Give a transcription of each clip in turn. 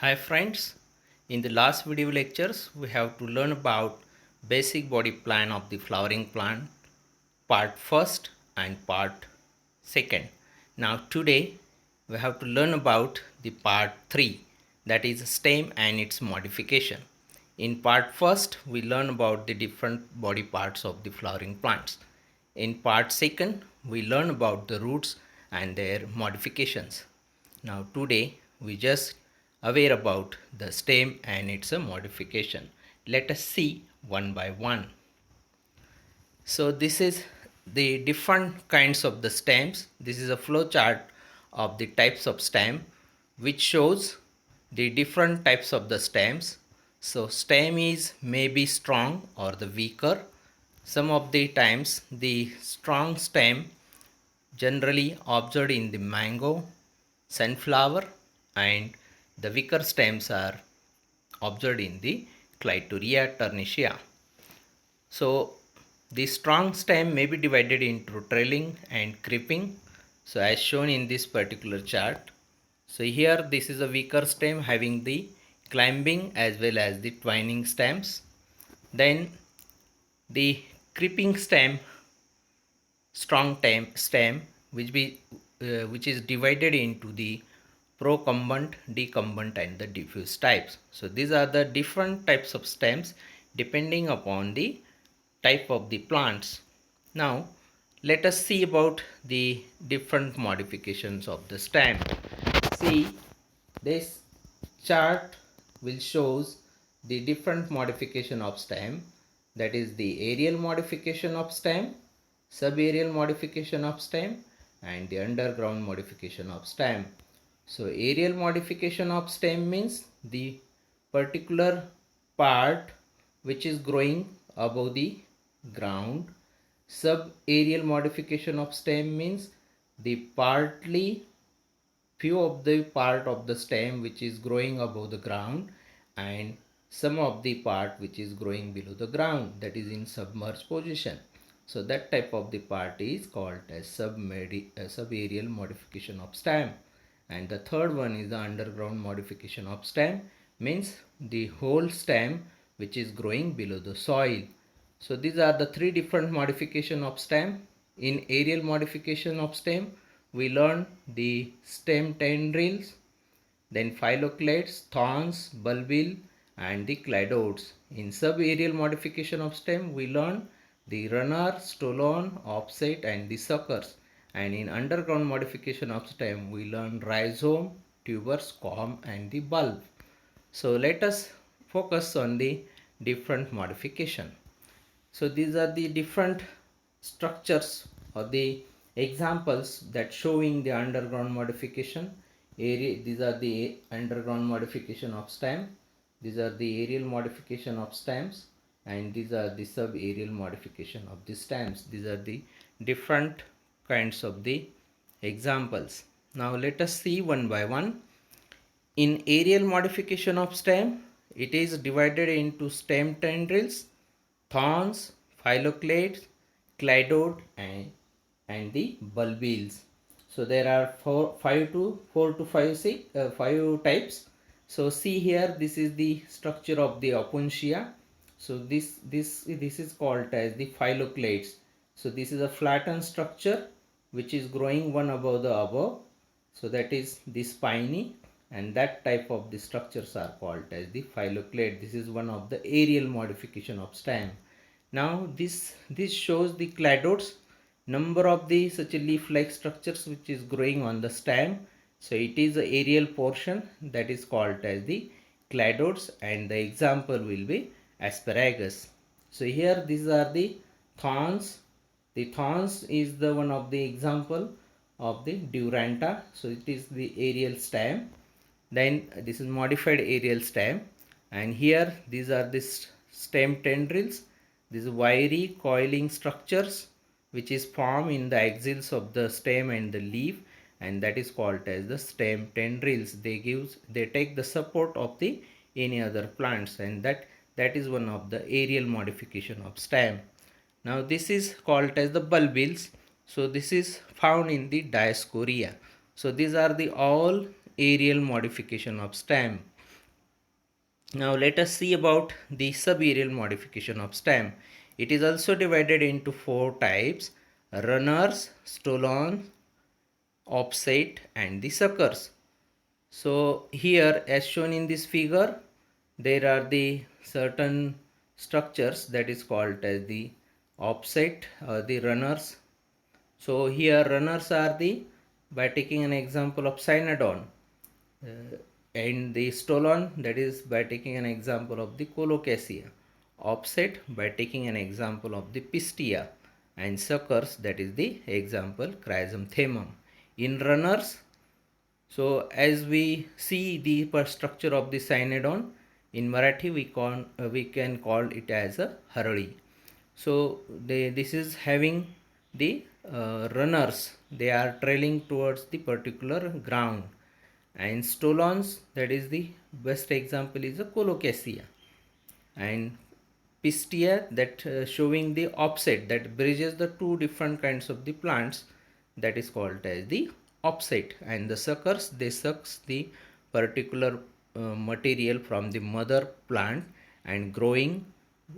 Hi friends, in the last video lectures we have to learn about basic body plan of the flowering plant, part first and part second. Now today we have to learn about the part 3, that is stem and its modification. In part first we learn about the different body parts of the flowering plants. In part second we learn about the roots and their modifications. Now today we just aware about the stem and its modification. Let us see one by one. So this is the different kinds of the stems. This is a flow chart of the types of stem which shows the different types of the stems. So stem is maybe strong or the weaker. Some of the times the strong stem generally observed in the mango, sunflower, and the weaker stems are observed in the Clitoria ternicea. So the strong stem may be divided into trailing and creeping. So as shown in this particular chart. So here this is a weaker stem having the climbing as well as the twining stems. Then the creeping stem, strong stem which is divided into the procumbent, decumbent and the diffuse types. So these are the different types of stems depending upon the type of the plants. Now let us see about the different modifications of the stem. See, this chart will shows the different modification of stem, that is the aerial modification of stem, subaerial modification of stem and the underground modification of stem. So aerial modification of stem means the particular part which is growing above the ground. Subaerial modification of stem means the partly few of the part of the stem which is growing above the ground and some of the part which is growing below the ground, that is in submerged position. So that type of the part is called as subaerial modification of stem. And the third one is the underground modification of stem, means the whole stem which is growing below the soil. So these are the three different modification of stem. In aerial modification of stem we learn the stem tendrils, then phylloclades, thorns, bulbil and the cladodes. In subaerial modification of stem we learn the runner, stolon, offset and the suckers. And in underground modification of stem we learn rhizome, tubers, corm and the bulb. So let us focus on the different modification. So these are the different structures or the examples that showing the underground modification. These are the underground modification of stem. These are the aerial modification of stems and these are the subaerial modification of the stems. These are the different kinds of the examples. Now let us see one by one. In aerial modification of stem, it is divided into stem tendrils, thorns, phylloclades, cladode and the bulbils. So there are 4 to 5 5 types. So see here, this is the structure of the opuntia. So this is called as the phylloclades. So this is a flattened structure which is growing one above the above. So that is the spiny, and that type of the structures are called as the phylloclade. This is one of the aerial modification of stem. Now this shows the cladodes, number of the such a leaf-like structures which is growing on the stem. So it is the aerial portion that is called as the cladodes, and the example will be asparagus. So here these are the thorns. The thorns is the one of the example of the duranta. So it is the aerial stem. Then this is modified aerial stem, and here these are the stem tendrils. These wiry coiling structures which is formed in the axils of the stem and the leaf, and that is called as the stem tendrils. They take the support of the any other plants, and that is one of the aerial modification of stem. Now this is called as the bulbils. So this is found in the diascorea. So these are the all aerial modification of stem. Now let us see about the subaerial modification of stem. It is also divided into four types: runners, stolons, offset, and the suckers. So here, as shown in this figure, there are the certain structures that is called as the offset or the runners. So here runners are the, by taking an example of cynodon, uh, and the stolon, that is by taking an example of the colocasia, offset by taking an example of the pistia, and suckers, that is the example chrysanthemum. In runners, so as we see the structure of the cynodon, in Marathi we can call it as a harali. So this is having the runners, they are trailing towards the particular ground, and stolons, that is the best example is a colocasia, and pistia, that showing the offset that bridges the two different kinds of the plants, that is called as the offset, and the suckers, they sucks the particular material from the mother plant and growing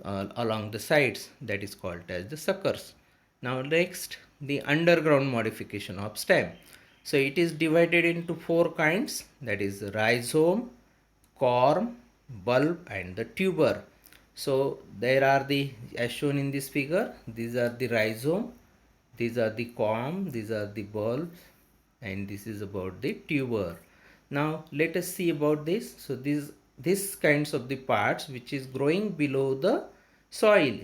along the sides, that is called as the suckers. Now next, the underground modification of stem. So it is divided into four kinds, that is rhizome, corm, bulb, and the tuber. So there are the, as shown in this figure, these are the rhizome, these are the corm, these are the bulbs, and this is about the tuber. Now let us see about this. So these kinds of the parts which is growing below the soil.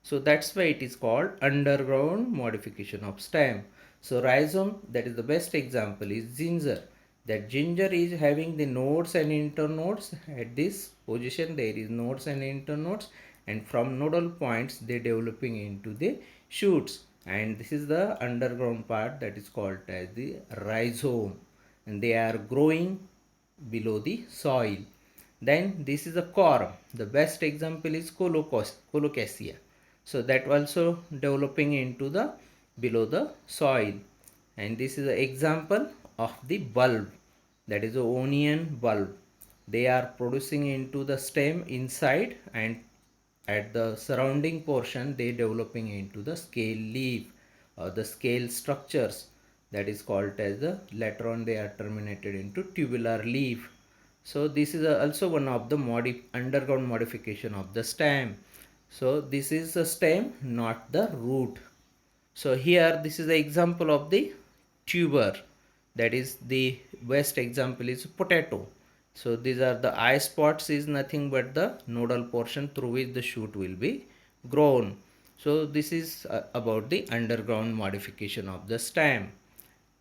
So that's why it is called underground modification of stem. So rhizome, that is the best example is ginger. That ginger is having the nodes and internodes. At this position there is nodes and internodes, and from nodal points they developing into the shoots, and this is the underground part that is called as the rhizome, and they are growing below the soil. Then this is a corm. The best example is colocasia. So that also developing into the below the soil. And this is an example of the bulb. That is a onion bulb. They are producing into the stem inside, and at the surrounding portion they developing into the scale leaf or the scale structures, that is called as the, later on they are terminated into tubular leaf. So this is also one of the underground modification of the stem. So this is the stem, not the root. So here this is the example of the tuber, that is the best example is potato. So these are the eye spots is nothing but the nodal portion through which the shoot will be grown. So this is about the underground modification of the stem.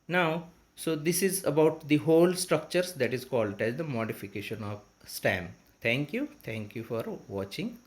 Now, so this is about the whole structures, that is called as the modification of stem. Thank you for watching.